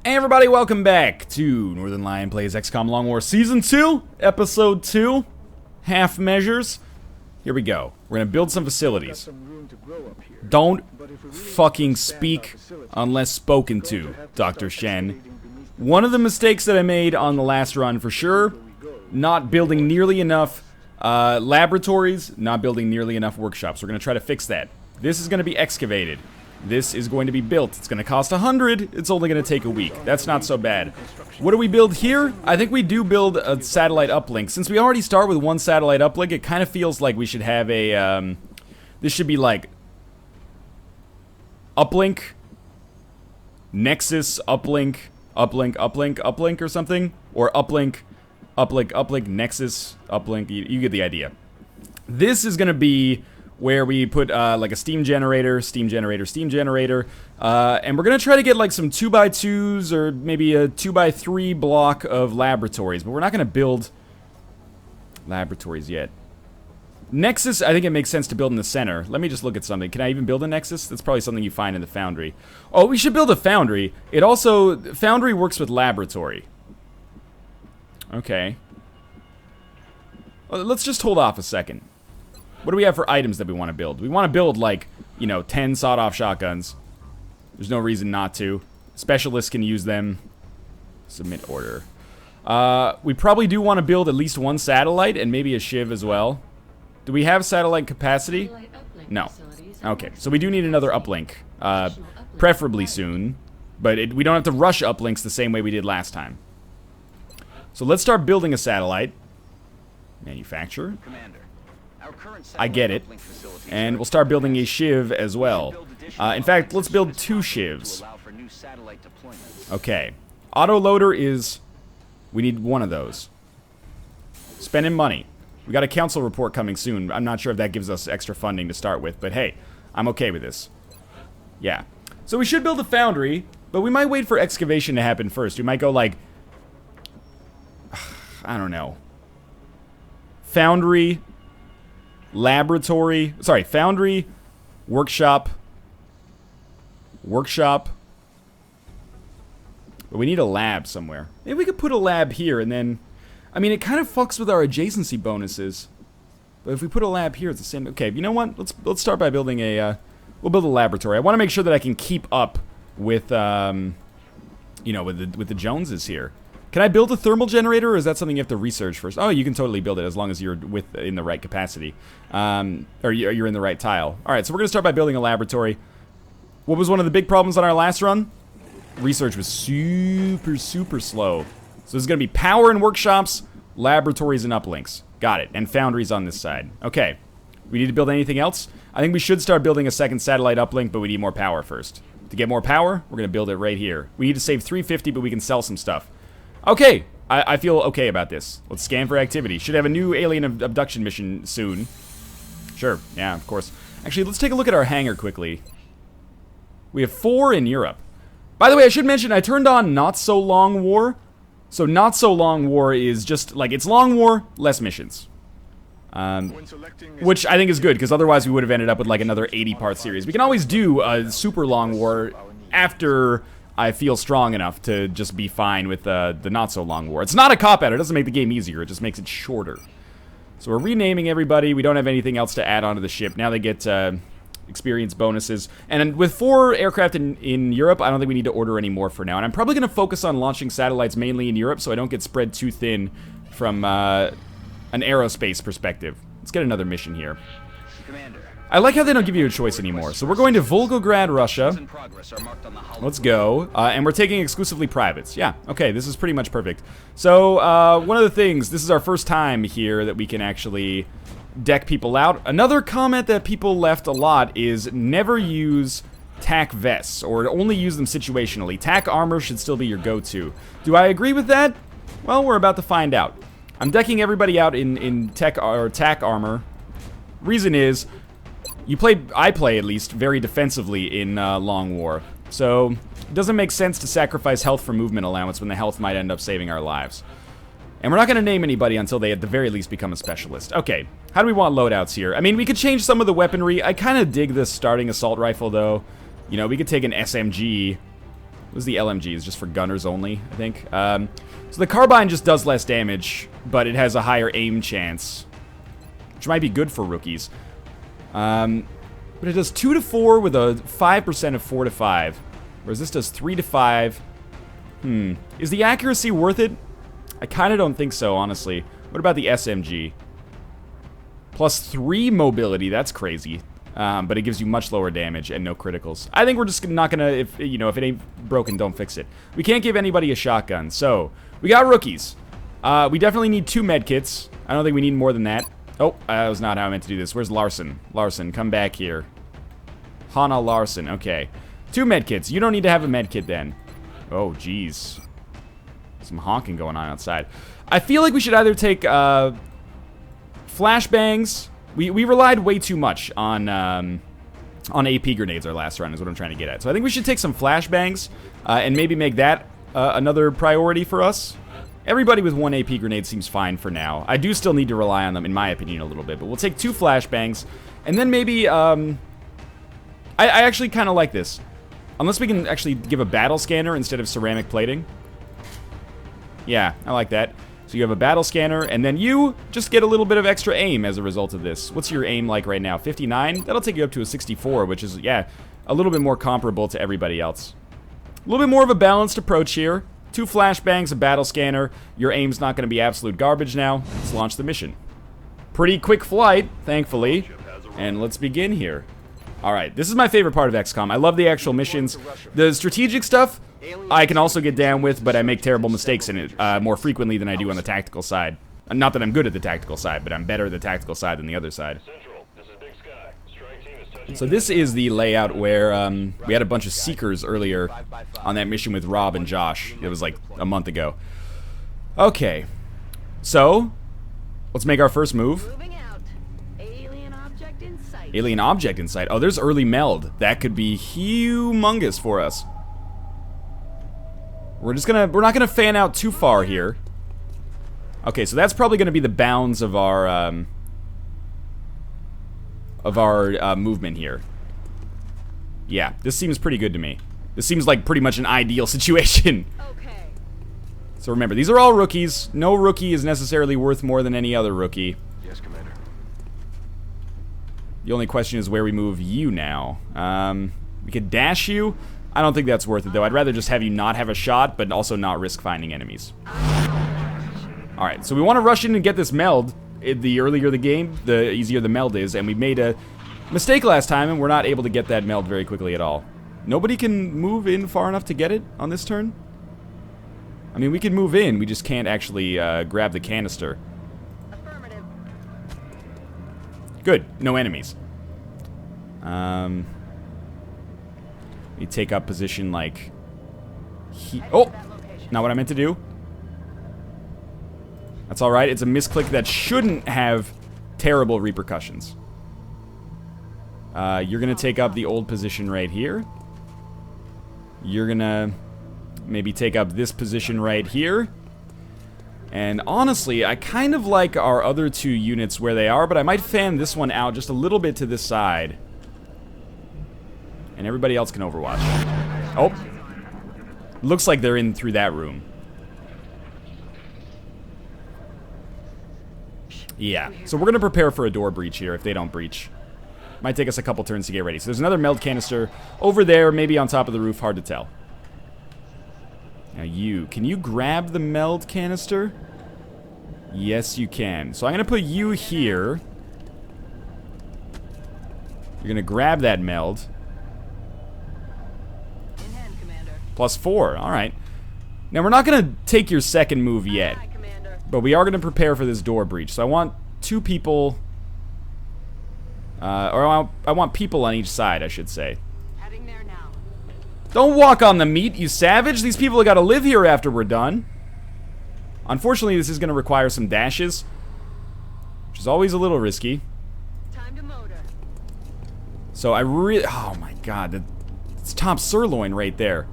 Hey everybody, welcome back to Northernlion Plays XCOM Long War Season 2, Episode 2, Half Measures. Here we go. We're gonna build some facilities. Don't fucking speak unless spoken to, Dr. Shen. One of the mistakes that I made on the last run, for sure, not building nearly enough laboratories, not building nearly enough workshops. We're gonna try to fix that. This is gonna be excavated. This is going to be built. It's going to cost 100. It's only going to take a week. That's not so bad. What do we build here? I think we do build a satellite uplink. Since we already start with one satellite uplink, it kind of feels like we should have a, this should be like uplink, nexus, uplink, uplink or something. Or uplink, nexus, uplink. You get the idea. This is going to be where we put like a steam generator, and we're gonna try to get like some 2x2s or maybe a 2x3 block of laboratories, but we're not gonna build laboratories yet. Nexus, I think it makes sense to build in the center. Let me just look at something. Can I even build a Nexus? That's probably something you find in the foundry. Oh, we should build a foundry. It also, foundry works with laboratory. Okay. Well, let's just hold off a second. What do we have for items that we want to build? We want to build, like, you know, 10 sawed-off shotguns. There's no reason not to. Specialists can use them. Submit order. We probably do want to build at least one satellite and maybe a shiv as well. Do we have satellite capacity? No. Okay, so we do need another uplink. Preferably soon. But we don't have to rush uplinks the same way we did last time. So let's start building a satellite. Manufacture. I get it. And we'll start building a shiv as well. In fact, let's build 2 shivs. Okay. Autoloader is... we need one of those. Spending money. We got a council report coming soon. I'm not sure if that gives us extra funding to start with, but hey, I'm okay with this. Yeah. So we should build a foundry, but we might wait for excavation to happen first. We might go like... I don't know. Foundry... laboratory, sorry, foundry, workshop. But we need a lab somewhere. Maybe we could put a lab here and then, I mean, it kind of fucks with our adjacency bonuses. But if we put a lab here, it's the same. Okay, you know what? Let's start by building a, we'll build a laboratory. I want to make sure that I can keep up with, you know, with the Joneses here. Can I build a thermal generator, or is that something you have to research first? Oh, you can totally build it as long as you're in the right capacity. Or you're in the right tile. Alright, so we're going to start by building a laboratory. What was one of the big problems on our last run? Research was super slow. So there's going to be power and workshops, laboratories and uplinks. Got it. And foundries on this side. Okay. We need to build anything else? I think we should start building a second satellite uplink, but we need more power first. To get more power, we're going to build it right here. We need to save 350, but we can sell some stuff. Okay, I feel okay about this. Let's scan for activity. Should have a new alien abduction mission soon. Sure, yeah, of course. Actually, let's take a look at our hangar quickly. We have 4 in Europe. By the way, I should mention, I turned on Not So Long War. So Not So Long War is just, like, it's Long War, less missions. Which I think is good, because otherwise we would have ended up with, like, another 80-part series. We can always do a Super Long War after... I feel strong enough to just be fine with the not-so-long war. It's not a cop-out. It doesn't make the game easier. It just makes it shorter. So we're renaming everybody. We don't have anything else to add onto the ship. Now they get experience bonuses. And with 4 aircraft in Europe, I don't think we need to order any more for now. And I'm probably going to focus on launching satellites mainly in Europe so I don't get spread too thin from an aerospace perspective. Let's get another mission here. Commander. I like how they don't give you a choice anymore. So we're going to Volgograd, Russia. Let's go. And we're taking exclusively privates. Yeah, okay, this is pretty much perfect. So, one of the things, this is our first time here that we can actually deck people out. Another comment that people left a lot is never use tack vests, or only use them situationally. Tack armor should still be your go-to. Do I agree with that? Well, we're about to find out. I'm decking everybody out in tack armor. Reason is... I play at least, very defensively in Long War. So, it doesn't make sense to sacrifice health for movement allowance when the health might end up saving our lives. And we're not going to name anybody until they at the very least become a specialist. Okay, how do we want loadouts here? I mean, we could change some of the weaponry. I kind of dig this starting assault rifle, though. You know, we could take an SMG What was the LMGs? Just for gunners only, I think. So the carbine just does less damage, but it has a higher aim chance, which might be good for rookies. But it does 2 to 4 with a 5% of 4 to 5, whereas this does 3 to 5. Is the accuracy worth it? I kind of don't think so, honestly. What about the SMG? Plus 3 mobility, that's crazy. But it gives you much lower damage and no criticals. I think we're just not gonna, if it ain't broken, don't fix it. We can't give anybody a shotgun, so we got rookies. We definitely need 2 medkits. I don't think we need more than that. Oh, that was not how I meant to do this. Where's Larson? Larson, come back here. Hannah Larson, okay. 2 medkits. You don't need to have a medkit then. Oh, jeez. Some honking going on outside. I feel like we should either take flashbangs. We relied way too much on AP grenades our last run, is what I'm trying to get at. So I think we should take some flashbangs and maybe make that another priority for us. Everybody with 1 AP grenade seems fine for now. I do still need to rely on them, in my opinion, a little bit. But we'll take 2 flashbangs, and then maybe I actually kind of like this. Unless we can actually give a battle scanner instead of ceramic plating. Yeah, I like that. So you have a battle scanner, and then you just get a little bit of extra aim as a result of this. What's your aim like right now? 59? That'll take you up to a 64, which is, yeah, a little bit more comparable to everybody else. A little bit more of a balanced approach here. 2 flashbangs, a battle scanner. Your aim's not going to be absolute garbage now. Let's launch the mission. Pretty quick flight, thankfully. And let's begin here. Alright, this is my favorite part of XCOM. I love the actual missions. The strategic stuff, I can also get down with, but I make terrible mistakes in it more frequently than I do on the tactical side. Not that I'm good at the tactical side, but I'm better at the tactical side than the other side. So this is the layout where we had a bunch of Seekers earlier on that mission with Rob and Josh. It was like a month ago. Okay, so let's make our first move. Alien object in sight. Oh, there's early meld. That could be humongous for us. We're not gonna fan out too far here. Okay, so that's probably gonna be the bounds of our movement here. Yeah, this seems pretty good to me. This seems like pretty much an ideal situation. Okay. So remember, these are all rookies. No rookie is necessarily worth more than any other rookie. Yes, Commander. The only question is where we move you now. We could dash you. I don't think that's worth it, though. I'd rather just have you not have a shot, but also not risk finding enemies. Alright, so we want to rush in and get this meld. The earlier the game, the easier the meld is, and we made a mistake last time, and we're not able to get that meld very quickly at all. Nobody can move in far enough to get it on this turn? I mean, we can move in, we just can't actually grab the canister. Good, no enemies. We take up position like oh, not what I meant to do. That's alright, it's a misclick that shouldn't have terrible repercussions. You're gonna take up the old position right here. You're gonna maybe take up this position right here. And honestly, I kind of like our other 2 units where they are, but I might fan this one out just a little bit to this side. And everybody else can overwatch. Oh. Looks like they're in through that room. Yeah, so we're gonna prepare for a door breach here if they don't breach. Might take us a couple turns to get ready. So there's another meld canister over there, maybe on top of the roof, hard to tell. Now can you grab the meld canister? Yes, you can. So I'm gonna put you here. You're gonna grab that meld. In hand, Commander. +4, alright. Now we're not gonna take your second move yet. But we are gonna prepare for this door breach. So I want 2 people, I want people on each side, I should say. Heading there now. Don't walk on the meat, you savage! These people have got to live here after we're done. Unfortunately, this is going to require some dashes, which is always a little risky. Time to motor. So I really, oh my god, it's top sirloin right there.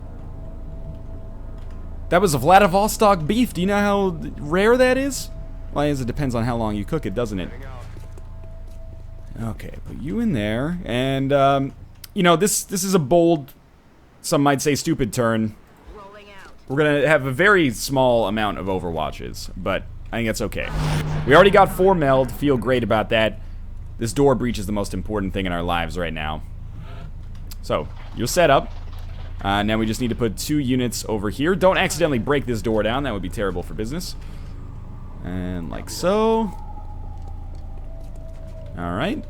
That was a Vladivostok beef. Do you know how rare that is? Well, I guess it depends on how long you cook it, doesn't it? Okay, put you in there, and you know, this is a bold, some might say stupid turn. We're going to have a very small amount of overwatches, but I think that's okay. We already got 4 meld. Feel great about that. This door breach is the most important thing in our lives right now. So, you're set up. Now we just need to put 2 units over here. Don't accidentally break this door down. That would be terrible for business. And like so. Alright.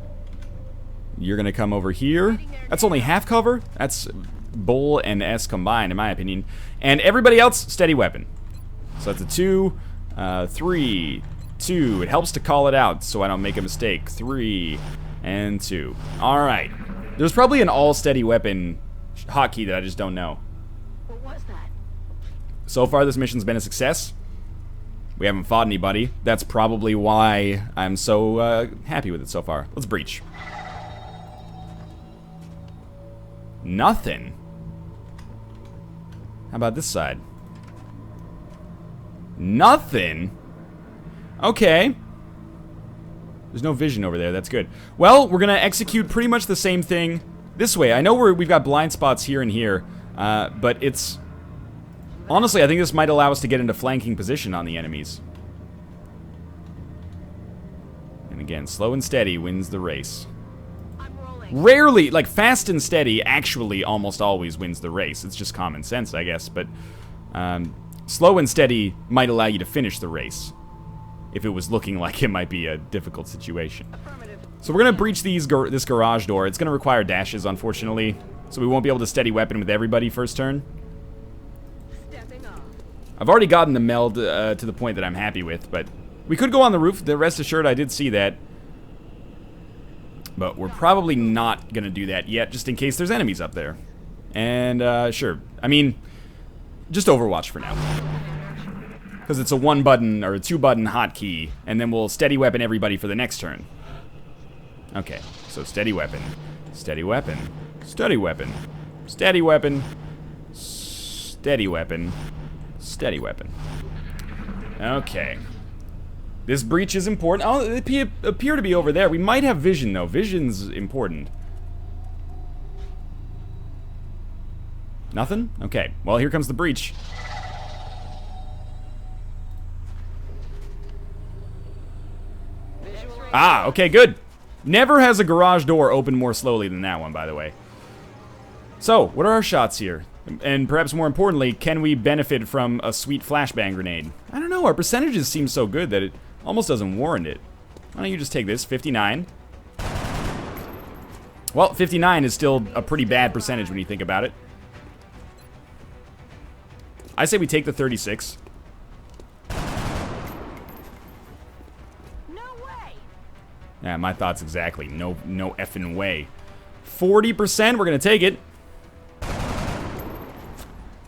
You're going to come over here. That's only half cover. That's Bull and S combined, in my opinion. And everybody else, steady weapon. So that's a 2, 3, 2. It helps to call it out so I don't make a mistake. 3 and 2. Alright. There's probably an all steady weapon hotkey that I just don't know. What was that? So far, this mission's been a success. We haven't fought anybody. That's probably why I'm so happy with it so far. Let's breach. Nothing. How about this side? Nothing? Okay. There's no vision over there. That's good. Well, we're going to execute pretty much the same thing this way. I know we've got blind spots here and here, but it's... Honestly, I think this might allow us to get into flanking position on the enemies. And again, slow and steady wins the race. Rarely, like fast and steady actually almost always wins the race. It's just common sense, I guess, but slow and steady might allow you to finish the race if it was looking like it might be a difficult situation. So we're going to breach this garage door. It's going to require dashes, unfortunately, so we won't be able to steady weapon with everybody first turn. I've already gotten the meld to the point that I'm happy with, but we could go on the roof. Rest assured, I did see that. But we're probably not going to do that yet, just in case there's enemies up there. And, sure. I mean, just Overwatch for now. Because it's a 1-button or a 2-button hotkey, and then we'll steady weapon everybody for the next turn. Okay, so steady weapon. Steady weapon. Steady weapon. Steady weapon. Steady weapon. Steady weapon. Okay. This breach is important. Oh, they appear to be over there. We might have vision, though. Vision's important. Nothing? Okay. Well, here comes the breach. Ah, okay, good. Never has a garage door opened more slowly than that one, by the way. So, what are our shots here? And perhaps more importantly, can we benefit from a sweet flashbang grenade? I don't know. Our percentages seem so good that it almost doesn't warrant it. Why don't you just take this? 59. Well, 59 is still a pretty bad percentage when you think about it. I say we take the 36. No way. Yeah, my thoughts exactly. No effing way. 40%, we're gonna take it.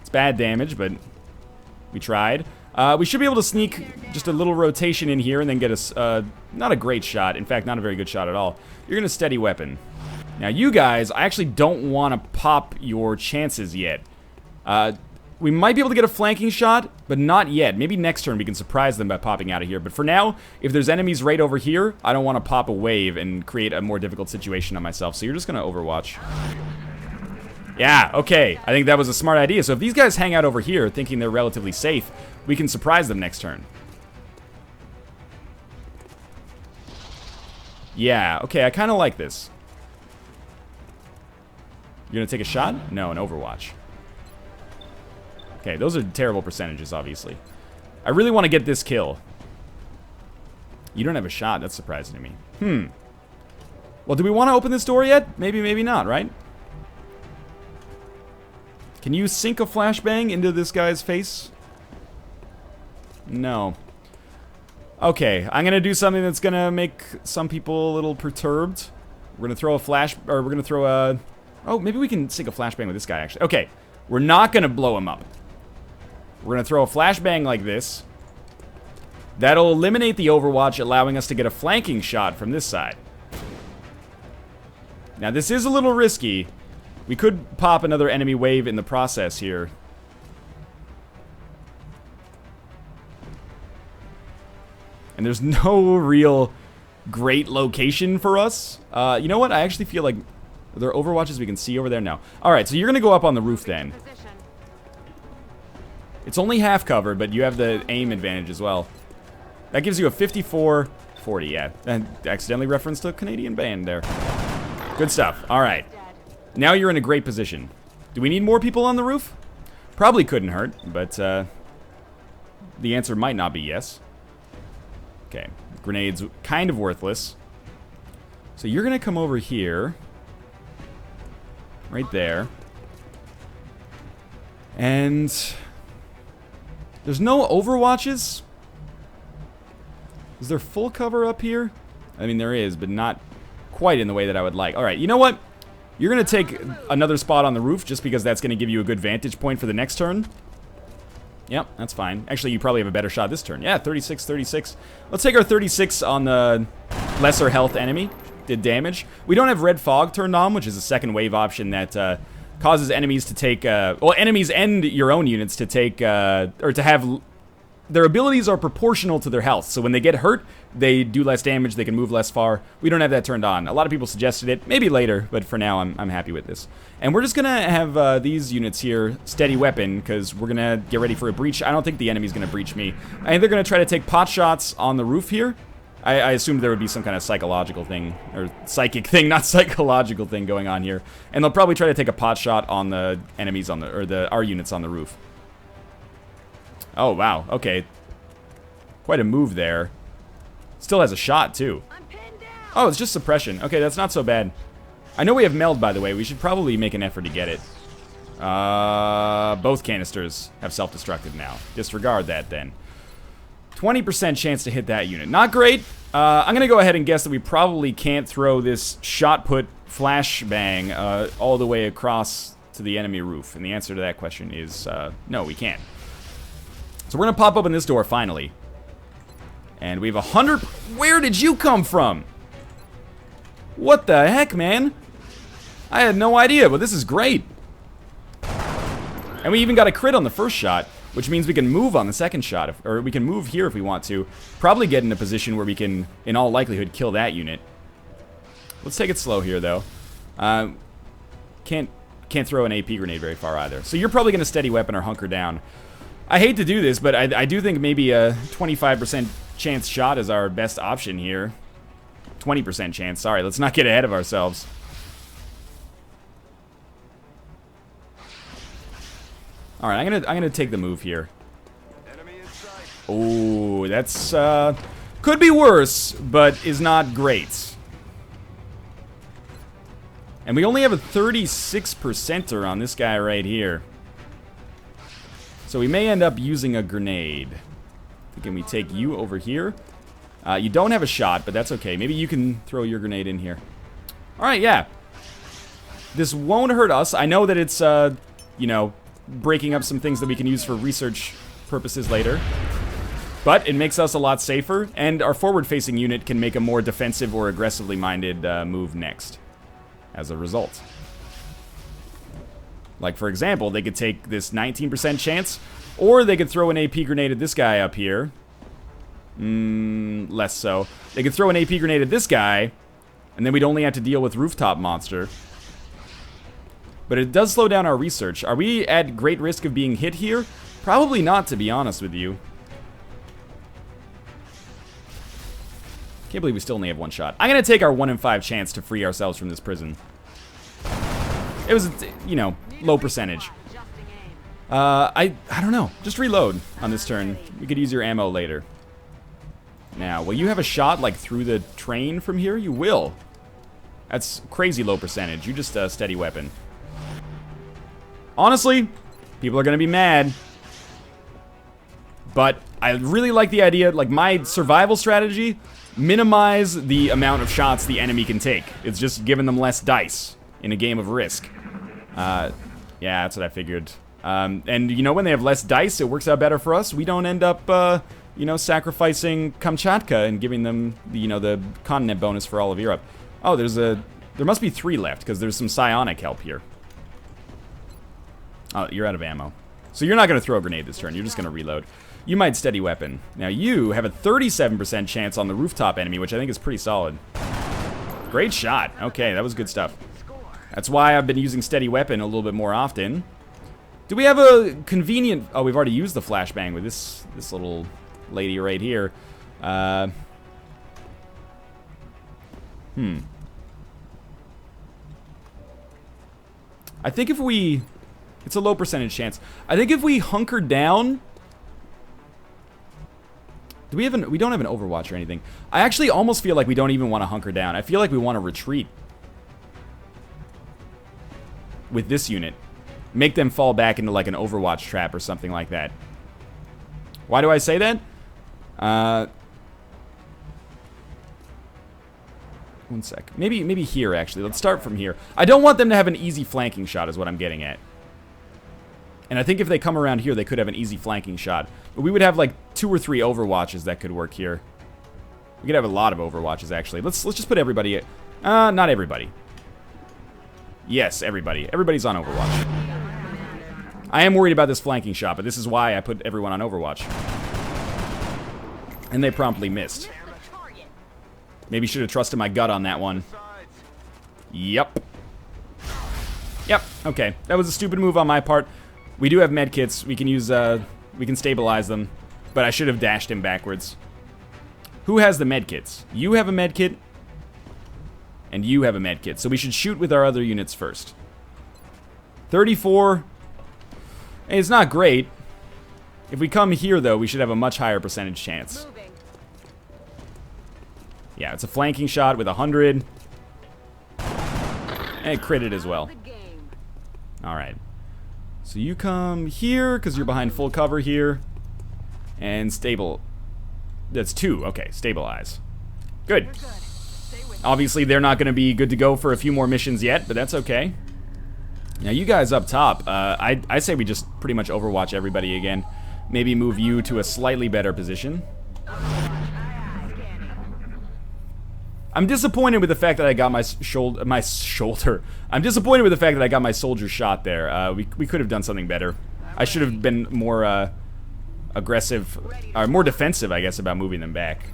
It's bad damage, but we tried. We should be able to sneak just a little rotation in here and then get us, not a great shot. In fact, not a very good shot at all. You're gonna steady weapon. Now, you guys, I actually don't want to pop your chances yet. We might be able to get a flanking shot, but not yet. Maybe next turn we can surprise them by popping out of here. But for now, if there's enemies right over here, I don't want to pop a wave and create a more difficult situation on myself. So you're just gonna Overwatch. Yeah, okay. I think that was a smart idea. So if these guys hang out over here thinking they're relatively safe, we can surprise them next turn. Yeah, okay, I kind of like this. You're gonna take a shot? No, an Overwatch. Okay, those are terrible percentages, obviously. I really want to get this kill. You don't have a shot. That's surprising to me. Well, do we want to open this door yet? Maybe, maybe not, right? Can you sink a flashbang into this guy's face? No. Okay, I'm gonna do something that's gonna make some people a little perturbed. We're gonna throw a flash, or we're gonna throw a... Oh, maybe we can sink a flashbang with this guy, actually. Okay, we're not gonna blow him up. We're gonna throw a flashbang like this. That'll eliminate the Overwatch, allowing us to get a flanking shot from this side. Now, this is a little risky. We could pop another enemy wave in the process here. And there's no real great location for us. You know what? I actually feel like... Are there Overwatches we can see over there? No. Alright, so you're going to go up on the roof then. It's only half cover, but you have the aim advantage as well. That gives you a 54-40, yeah. And accidentally referenced a Canadian band there. Good stuff. All right. Now you're in a great position. Do we need more people on the roof? Probably couldn't hurt, but the answer might not be yes. Okay. Grenades kind of worthless. So you're going to come over here. Right there. And there's no overwatches? Is there full cover up here? I mean, there is, but not quite in the way that I would like. All right, you know what? You're going to take another spot on the roof just because that's going to give you a good vantage point for the next turn. Yep, that's fine. Actually, you probably have a better shot this turn. Yeah, 36, 36. Let's take our 36 on the lesser health enemy. Did damage. We don't have red fog turned on, which is a second wave option that causes enemies to take, well, enemies and your own units to take, or to have, their abilities are proportional to their health. So when they get hurt, they do less damage, they can move less far. We don't have that turned on. A lot of people suggested it, maybe later, but for now, I'm happy with this. And we're just gonna have these units here steady weapon, because we're gonna get ready for a breach. I don't think the enemy's gonna breach me. I think they're gonna try to take pot shots on the roof here. I assumed there would be some kind of psychological thing, or psychic thing, not psychological thing going on here. And they'll probably try to take a pot shot on the enemies on the, or our units on the roof. Oh, wow, okay. Quite a move there. Still has a shot, too. Oh, it's just suppression. Okay, that's not so bad. I know we have meld, by the way. We should probably make an effort to get it. Both canisters have self-destructed now. Disregard that, then. 20% chance to hit that unit. Not great. I'm going to go ahead and guess that we probably can't throw this shot put flashbang all the way across to the enemy roof. And the answer to that question is no, we can't. So we're going to pop open this door finally. And we have 100... Where did you come from? What the heck, man? I had no idea, but this is great. And we even got a crit on the first shot, which means we can move on the second shot, or we can move here if we want to. Probably get in a position where we can, in all likelihood, kill that unit. Let's take it slow here, though. Can't throw an AP grenade very far either. So you're probably going to steady weapon or hunker down. I hate to do this, but I do think maybe a 25% chance shot is our best option here. 20% chance. Sorry, let's not get ahead of ourselves. All right, I'm gonna take the move here. Oh, that's could be worse, but is not great. And we only have a 36%er on this guy right here. So we may end up using a grenade. Can we take you over here? You don't have a shot, but that's okay. Maybe you can throw your grenade in here. All right, yeah. This won't hurt us. I know that it's, you know, breaking up some things that we can use for research purposes later. But it makes us a lot safer, and our forward-facing unit can make a more defensive or aggressively minded move next as a result. Like, for example, they could take this 19% chance, or they could throw an AP grenade at this guy up here. Less so. They could throw an AP grenade at this guy, and then we'd only have to deal with Rooftop Monster. But it does slow down our research. Are we at great risk of being hit here? Probably not, to be honest with you. Can't believe we still only have one shot. I'm going to take our 1 in 5 chance to free ourselves from this prison. It was, you know, low percentage. I don't know. Just reload on this turn. We could use your ammo later. Now, will you have a shot, like, through the train from here? You will. That's crazy low percentage. You just steady weapon. Honestly, people are going to be mad. But I really like the idea, like, my survival strategy, minimize the amount of shots the enemy can take. It's just giving them less dice in a game of Risk. Yeah, that's what I figured. And, you know, when they have less dice, it works out better for us. We don't end up, you know, sacrificing Kamchatka and giving them, you know, the continent bonus for all of Europe. Oh, there must be 3 left, because there's some psionic help here. Oh, you're out of ammo. So you're not going to throw a grenade this turn. You're just going to reload. You might steady weapon. Now, you have a 37% chance on the rooftop enemy, which I think is pretty solid. Great shot. Okay, that was good stuff. That's why I've been using steady weapon a little bit more often. Do we have a convenient... Oh, we've already used the flashbang with this little lady right here. I think if we... It's a low percentage chance. I think if we hunker down... Do we have an... We don't have an Overwatch or anything. I actually almost feel like we don't even want to hunker down. I feel like we want to retreat. With this unit. Make them fall back into like an Overwatch trap or something like that. Why do I say that? One sec. Maybe here, actually. Let's start from here. I don't want them to have an easy flanking shot is what I'm getting at. And I think if they come around here, they could have an easy flanking shot. But we would have like 2 or 3 Overwatches that could work here. We could have a lot of Overwatches, actually. Let's just put everybody... not everybody. Yes, everybody. Everybody's on Overwatch. I am worried about this flanking shot, but this is why I put everyone on Overwatch. And they promptly missed. Maybe should have trusted my gut on that one. Yep. Yep, okay. That was a stupid move on my part. We do have medkits. We can use, we can stabilize them. But I should have dashed him backwards. Who has the medkits? You have a medkit. And you have a medkit. So we should shoot with our other units first. 34. Hey, it's not great. If we come here, though, we should have a much higher percentage chance. Yeah, it's a flanking shot with 100. And it critted as well. Alright. So you come here, because you're behind full cover here. And stable. That's 2. Okay, stabilize. Good. Obviously, they're not going to be good to go for a few more missions yet, but that's okay. Now, you guys up top, I say we just pretty much Overwatch everybody again. Maybe move you to a slightly better position. I'm disappointed with the fact that I got my shoulder. I'm disappointed with the fact that I got my soldier shot there. We could have done something better. I should have been more aggressive, or more defensive, I guess, about moving them back.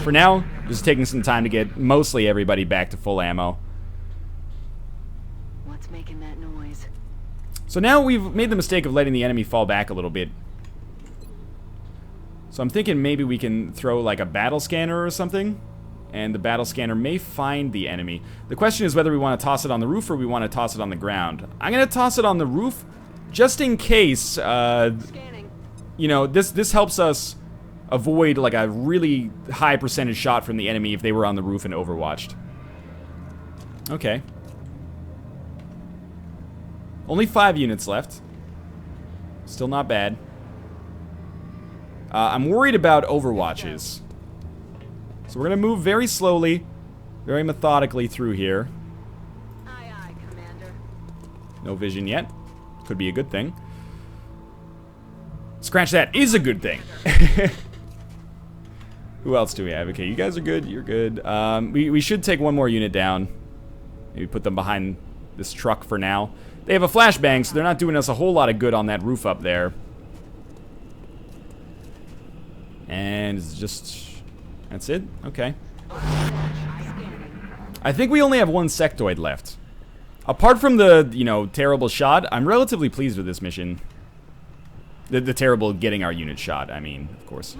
For now, just taking some time to get mostly everybody back to full ammo. What's making that noise? So now we've made the mistake of letting the enemy fall back a little bit. So I'm thinking maybe we can throw like a battle scanner or something. And the battle scanner may find the enemy. The question is whether we want to toss it on the roof or we want to toss it on the ground. I'm going to toss it on the roof just in case, you know, this helps us avoid like a really high percentage shot from the enemy if they were on the roof and overwatched. Okay. Only 5 units left. Still not bad. I'm worried about overwatches. So we're gonna move very slowly, very methodically through here. Aye, aye, Commander. No vision yet. Could be a good thing. Scratch that, is a good thing. Who else do we have? Okay, you guys are good, you're good. We should take one more unit down. Maybe put them behind this truck for now. They have a flashbang, so they're not doing us a whole lot of good on that roof up there. And it's just... that's it? Okay. I think we only have 1 sectoid left. Apart from the, you know, terrible shot, I'm relatively pleased with this mission. The terrible getting our unit shot, I mean, of course.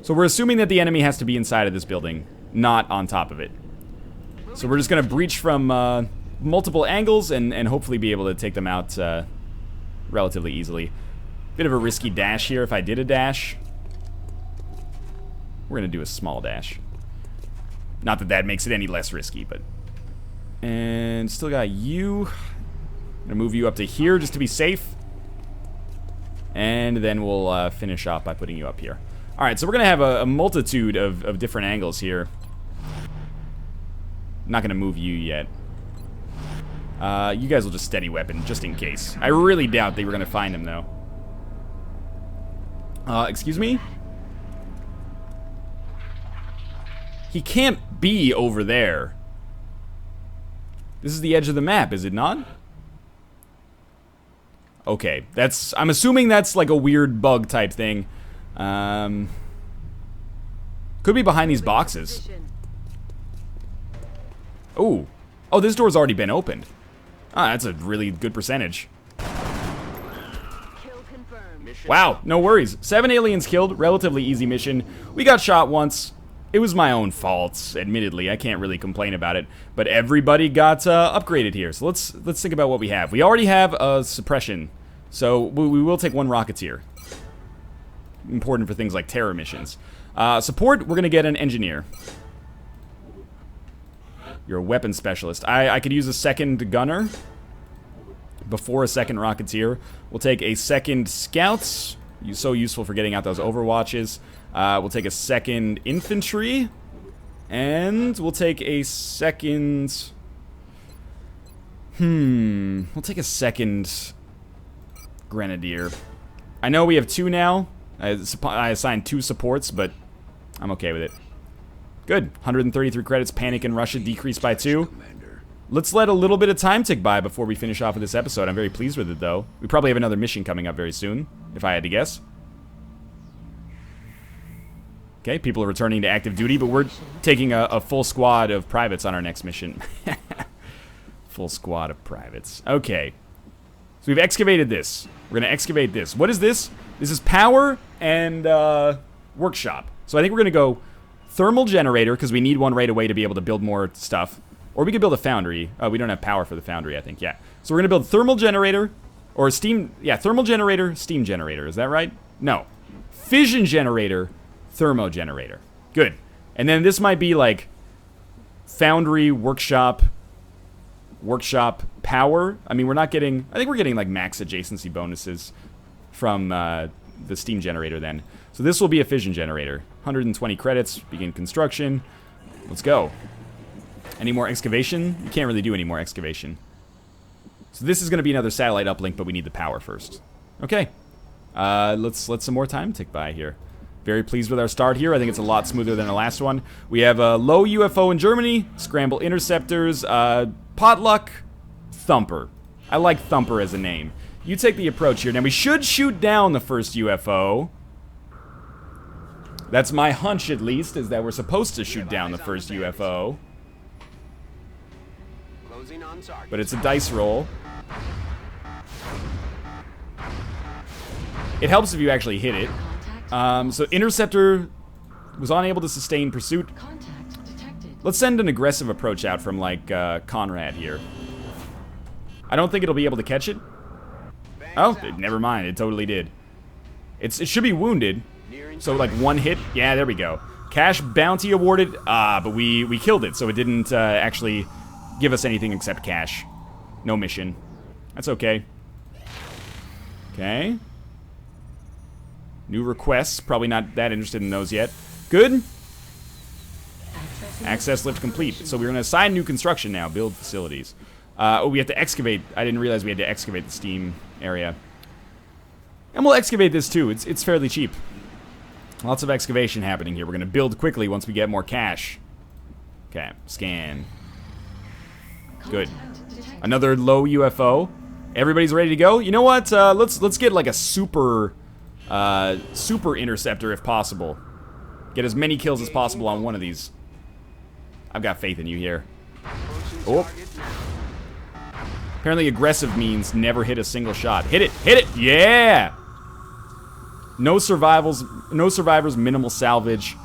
So we're assuming that the enemy has to be inside of this building, not on top of it. So we're just gonna breach from multiple angles and hopefully be able to take them out relatively easily. Bit of a risky dash here if I did a dash. We're gonna do a small dash. Not that that makes it any less risky, but... and still got you. I'm gonna move you up to here just to be safe. And then we'll finish off by putting you up here. Alright, so we're gonna have a multitude of different angles here. Not gonna move you yet. You guys will just steady weapon, just in case. I really doubt they were gonna find him, though. Excuse me? He can't be over there. This is the edge of the map, is it not? Okay, that's... I'm assuming that's like a weird bug type thing. Could be behind these boxes. Ooh. Oh, this door's already been opened. Ah, that's a really good percentage. Kill confirmed. Wow, no worries. 7 aliens killed, relatively easy mission. We got shot once. It was my own fault, admittedly. I can't really complain about it. But everybody got upgraded here. So let's think about what we have. We already have a suppression. So we will take 1 Rocketeer. Important for things like terror missions. Support, we're going to get an engineer. You're a weapons specialist. I could use a 2nd gunner before a 2nd Rocketeer. We'll take a 2nd Scouts. So useful for getting out those overwatches. We'll take a 2nd infantry, and we'll take a 2nd. We'll take a 2nd grenadier. I know we have 2 now. I assigned 2 supports, but I'm okay with it. Good. 133 credits. Panic in Russia decreased by 2. Let's let a little bit of time tick by before we finish off with this episode. I'm very pleased with it, though. We probably have another mission coming up very soon, if I had to guess. Okay, people are returning to active duty, but we're taking a full squad of privates on our next mission. Full squad of privates. Okay. So we've excavated this. We're going to excavate this. What is this? This is power and workshop. So I think we're going to go thermal generator, because we need one right away to be able to build more stuff. Or we could build a foundry. We don't have power for the foundry, I think. Yeah. So we're going to build thermal generator, or steam. Yeah, thermal generator, steam generator. Is that right? No. Fission generator, thermo generator. Good. And then this might be like foundry, workshop power. I mean, we're not getting, I think we're getting like max adjacency bonuses from the steam generator then. So this will be a fission generator. 120 credits, begin construction. Let's go. Any more excavation? You can't really do any more excavation. So this is going to be another satellite uplink, but we need the power first. Okay. Let's let some more time tick by here. Very pleased with our start here. I think it's a lot smoother than the last one. We have a low UFO in Germany, scramble interceptors, potluck, thumper. I like thumper as a name. You take the approach here. Now we should shoot down the first UFO. That's my hunch, at least, is that we're supposed to shoot down the first UFO. But it's a dice roll. It helps if you actually hit it. So interceptor was unable to sustain pursuit. Let's send an aggressive approach out from like Conrad here. I don't think it'll be able to catch it. Oh, never mind. It totally did. It should be wounded. So like 1 hit. Yeah, there we go. Cash bounty awarded. But we killed it, so it didn't actually give us anything except cash. No mission. That's okay. Okay. New requests. Probably not that interested in those yet. Good. Access lift complete. So we're going to assign new construction now. Build facilities. Oh, we have to excavate. I didn't realize we had to excavate the steam area. And we'll excavate this too. It's fairly cheap. Lots of excavation happening here. We're going to build quickly once we get more cash. Okay. Scan. Good. Another low UFO. Everybody's ready to go. You know what? Let's get like a super interceptor if possible. Get as many kills as possible on one of these. I've got faith in you here. Oh. Apparently aggressive means never hit a single shot. Hit it! Hit it! Yeah! No survivors, minimal salvage,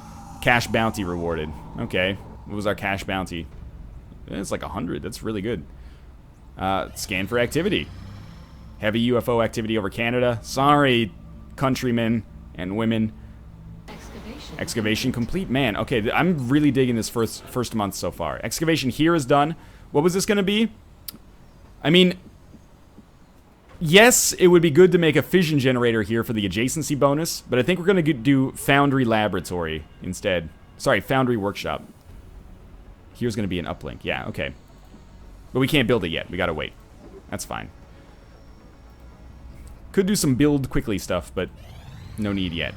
cash bounty rewarded. Okay. What was our cash bounty? It's like 100. That's really good. Scan for activity. Heavy UFO activity over Canada. Sorry, countrymen and women. Excavation complete. Man, okay, I'm really digging this first month so far. Excavation here is done. What was this going to be? I mean, yes, it would be good to make a fission generator here for the adjacency bonus, but I think we're going to do Foundry Laboratory instead. Sorry, Foundry Workshop. Here's going to be an uplink. Yeah, okay. But we can't build it yet. We got to wait. That's fine. Could do some build quickly stuff, but no need yet,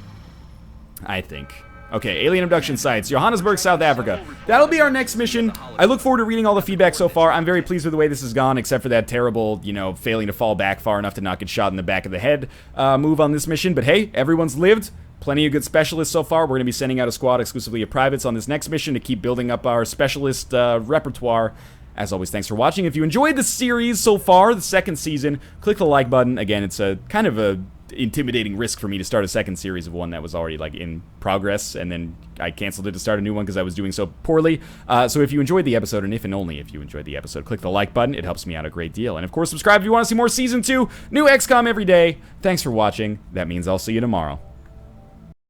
I think. Okay, alien abduction sites, Johannesburg, South Africa. That'll be our next mission. I look forward to reading all the feedback so far. I'm very pleased with the way this has gone, except for that terrible, you know, failing to fall back far enough to not get shot in the back of the head move on this mission. But hey, everyone's lived. Plenty of good specialists so far. We're going to be sending out a squad exclusively of privates on this next mission to keep building up our specialist repertoire As always, thanks for watching. If you enjoyed the series so far, the second season, click the like button. Again, it's a kind of a intimidating risk for me to start a second series of one that was already like in progress, and then I canceled it to start a new one because I was doing so poorly. So if you enjoyed the episode, and if and only if you enjoyed the episode, click the like button. It helps me out a great deal. And of course, subscribe if you want to see more Season 2. New XCOM every day. Thanks for watching. That means I'll see you tomorrow.